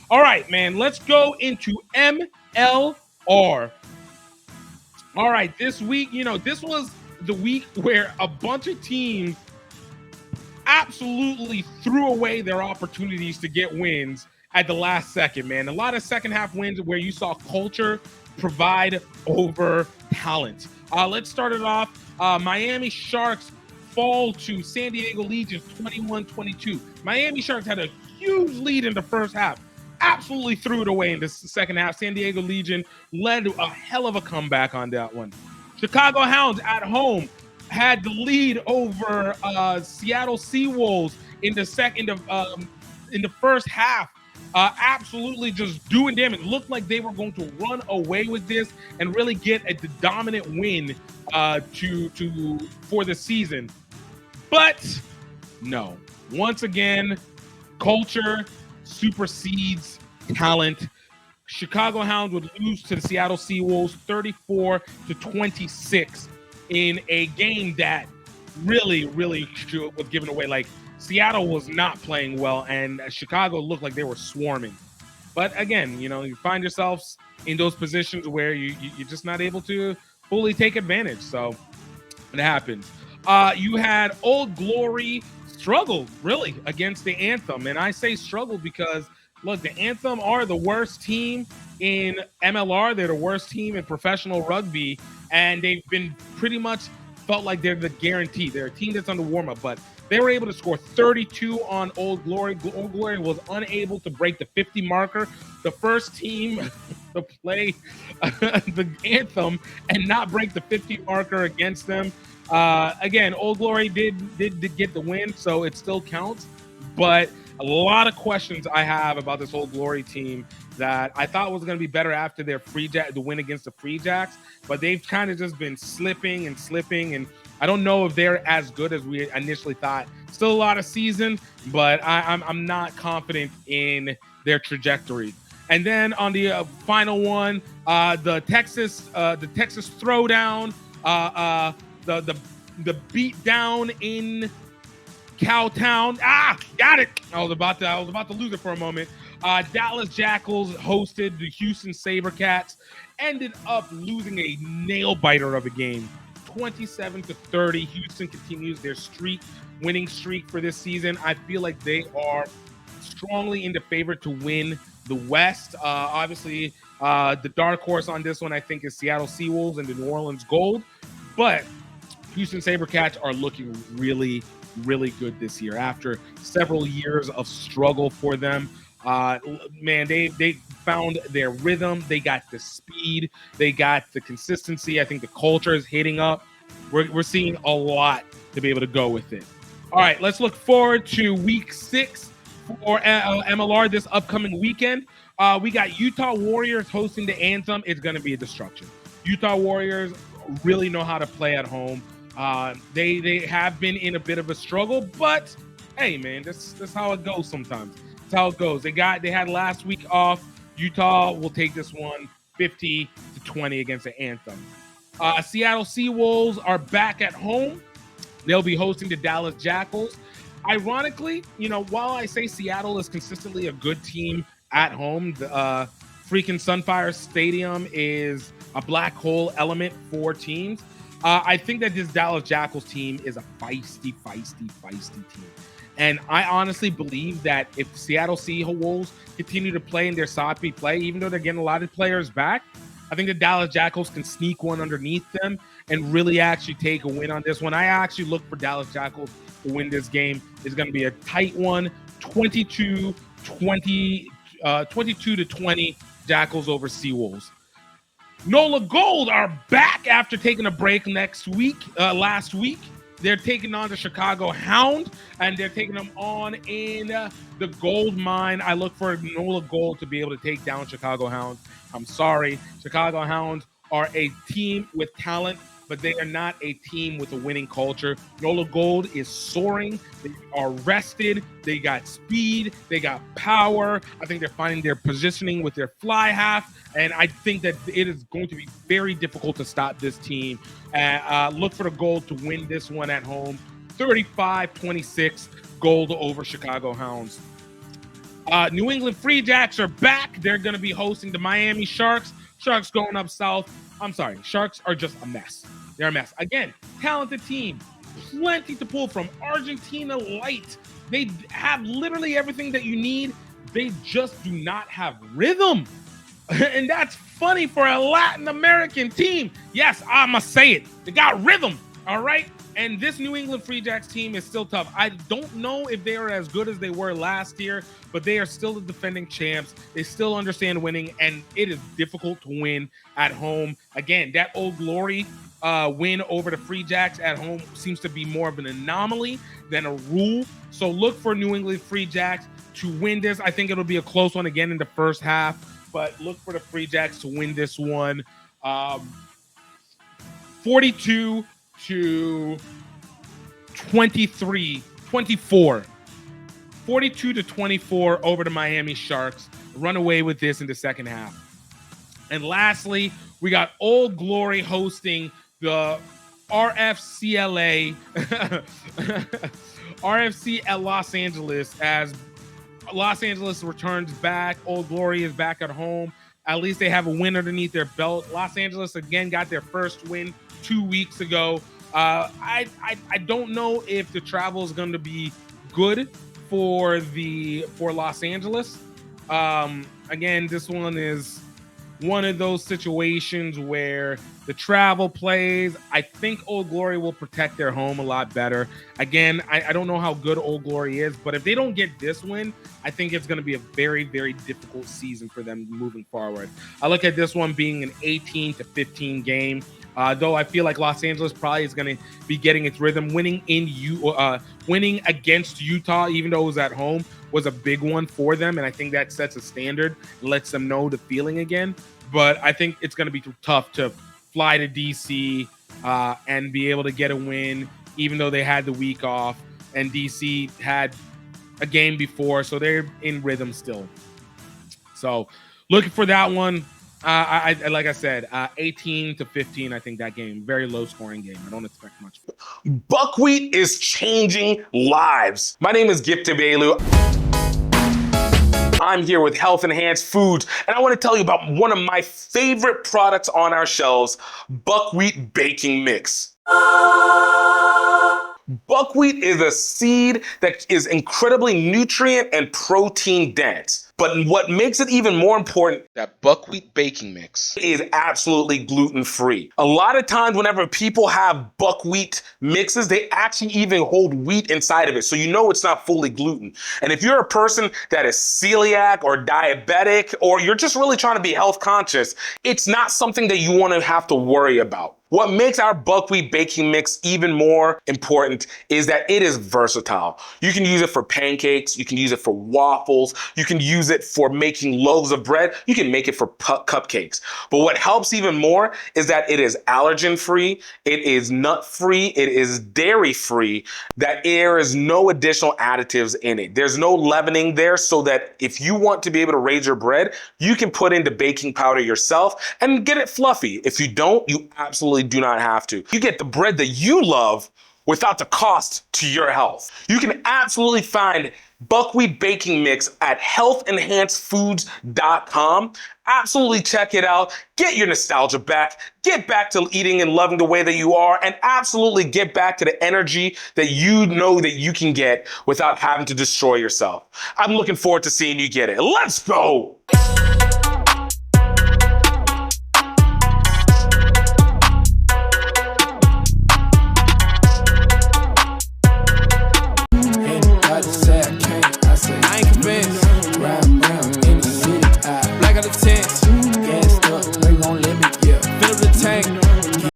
All right, man, let's go into MLR. All right, this week, this was the week where a bunch of teams absolutely threw away their opportunities to get wins at the last second, man. A lot of second half wins where you saw culture provide over talent. Let's start it off. Miami Sharks fall to San Diego Legion's 21-22. Miami Sharks had a huge lead in the first half. Absolutely threw it away in the second half. San Diego Legion led a hell of a comeback on that one. Chicago Hounds at home had the lead over Seattle Seawolves in the first half. Absolutely just doing damage. Looked like they were going to run away with this and really get the dominant win for the season. But no, once again, culture supersedes talent. Chicago Hounds would lose to the Seattle Seawolves 34-26 in a game that really was given away. Like, Seattle was not playing well, and Chicago looked like they were swarming. But again, you find yourselves in those positions where you're just not able to fully take advantage. So it happens. You had Old Glory struggled really against the Anthem. And I say struggle because, look, the Anthem are the worst team in MLR. They're the worst team in professional rugby. And they've been pretty much felt like they're the guarantee. They're a team that's on the warm-up. But they were able to score 32 on Old Glory. Old Glory was unable to break the 50 marker. The first team to play the Anthem and not break the 50 marker against them. Again, Old Glory did get the win, so it still counts. But a lot of questions I have about this Old Glory team that I thought was going to be better after their the win against the Free Jacks, but they've kind of just been slipping, and I don't know if they're as good as we initially thought. Still a lot of season, but I'm not confident in their trajectory. And then on the final one, the Texas Throwdown, the beat down in Cowtown. Got it. I was about to lose it for a moment. Dallas Jackals hosted the Houston SaberCats, ended up losing a nail biter of a game, 27-30. Houston continues their winning streak for this season. I feel like they are strongly in the favor to win the West. Obviously, the dark horse on this one, I think, is Seattle Seawolves and the New Orleans Gold. But Houston SaberCats are looking really good this year after several years of struggle for them. Man, they found their rhythm. They got the speed. They got the consistency. I think the culture is hitting up. We're seeing a lot to be able to go with it. All right, let's look forward to week 6 for MLR this upcoming weekend. We got Utah Warriors hosting the Anthem. It's going to be a destruction. Utah Warriors really know how to play at home. They have been in a bit of a struggle, but hey, man, that's how it goes sometimes. That's how it goes. They had last week off. Utah will take this one 50-20 against the Anthem. Seattle Seawolves are back at home. They'll be hosting the Dallas Jackals. Ironically, while I say Seattle is consistently a good team at home, the freaking Sunfire Stadium is a black hole element for teams. I think that this Dallas Jackals team is a feisty team. And I honestly believe that if Seattle Seawolves continue to play in their sloppy play, even though they're getting a lot of players back, I think the Dallas Jackals can sneak one underneath them and really actually take a win on this one. I actually look for Dallas Jackals to win this game. It's going to be a tight one, 22-20 Jackals over Seawolves. NOLA Gold are back after taking a break last week. They're taking on the Chicago Hound, and they're taking them on in the gold mine. I look for NOLA Gold to be able to take down Chicago Hounds. I'm sorry. Chicago Hounds are a team with talent, but they are not a team with a winning culture. NOLA Gold is soaring. They are rested. They got speed. They got power. I think they're finding their positioning with their fly half, and I think that it is going to be very difficult to stop this team. Look for the Gold to win this one at home, 35-26, Gold over Chicago Hounds. New England Free Jacks are back. They're going to be hosting the Miami Sharks. Sharks going up south. I'm sorry. Sharks are just a mess. They're a mess. Again, talented team. Plenty to pull from. Argentina light. They have literally everything that you need. They just do not have rhythm. And that's funny for a Latin American team. Yes, I must say it. They got rhythm. All right. And this New England Free Jacks team is still tough. I don't know if they are as good as they were last year, but they are still the defending champs. They still understand winning, and it is difficult to win at home. Again, that Old Glory win over the Free Jacks at home seems to be more of an anomaly than a rule. So look for New England Free Jacks to win this. I think it'll be a close one again in the first half, but look for the Free Jacks to win this one. 42 to 24. 42 to 24 over the Miami Sharks. Run away with this in the second half. And lastly, we got Old Glory hosting the RFCLA RFC at Los Angeles as Los Angeles returns back. Old Glory is back at home. At least they have a win underneath their belt. Los Angeles again got their first win 2 weeks ago. I don't know if the travel is going to be good for Los Angeles. Again, this one is one of those situations where the travel plays. I think Old Glory will protect their home a lot better. Again, I don't know how good Old Glory is, but if they don't get this win, I think it's going to be a very, very difficult season for them moving forward. I look at this one being an 18 to 15 game. Though I feel like Los Angeles probably is going to be getting its rhythm. Winning against Utah, even though it was at home, was a big one for them, and I think that sets a standard and lets them know the feeling again. But I think it's going to be tough to fly to DC and be able to get a win, even though they had the week off, and DC had a game before, so they're in rhythm still. So looking for that one. I like I said, 18 to 15. I think that game, very low scoring game. I don't expect much. Buckwheat is changing lives. My name is GiftTime. I'm here with Health Enhanced Foods, and I want to tell you about one of my favorite products on our shelves, buckwheat baking mix. Buckwheat is a seed that is incredibly nutrient and protein dense. But what makes it even more important, that buckwheat baking mix is absolutely gluten-free. A lot of times whenever people have buckwheat mixes, they actually even hold wheat inside of it. So you know it's not fully gluten. And if you're a person that is celiac or diabetic, or you're just really trying to be health conscious, it's not something that you want to have to worry about. What makes our buckwheat baking mix even more important is that it is versatile. You can use it for pancakes, you can use it for waffles, you can use it for making loaves of bread, you can make it for cupcakes. But what helps even more is that it is allergen-free, it is nut-free, it is dairy-free, that there is no additional additives in it. There's no leavening there, so that if you want to be able to raise your bread, you can put in the baking powder yourself and get it fluffy. If you don't, you absolutely do not have to. You get the bread that you love without the cost to your health. You can absolutely find buckwheat baking mix at healthenhancedfoods.com. Absolutely check it out. Get your nostalgia back. Get back to eating and loving the way that you are, and absolutely get back to the energy that you know that you can get without having to destroy yourself. I'm looking forward to seeing you get it. Let's go.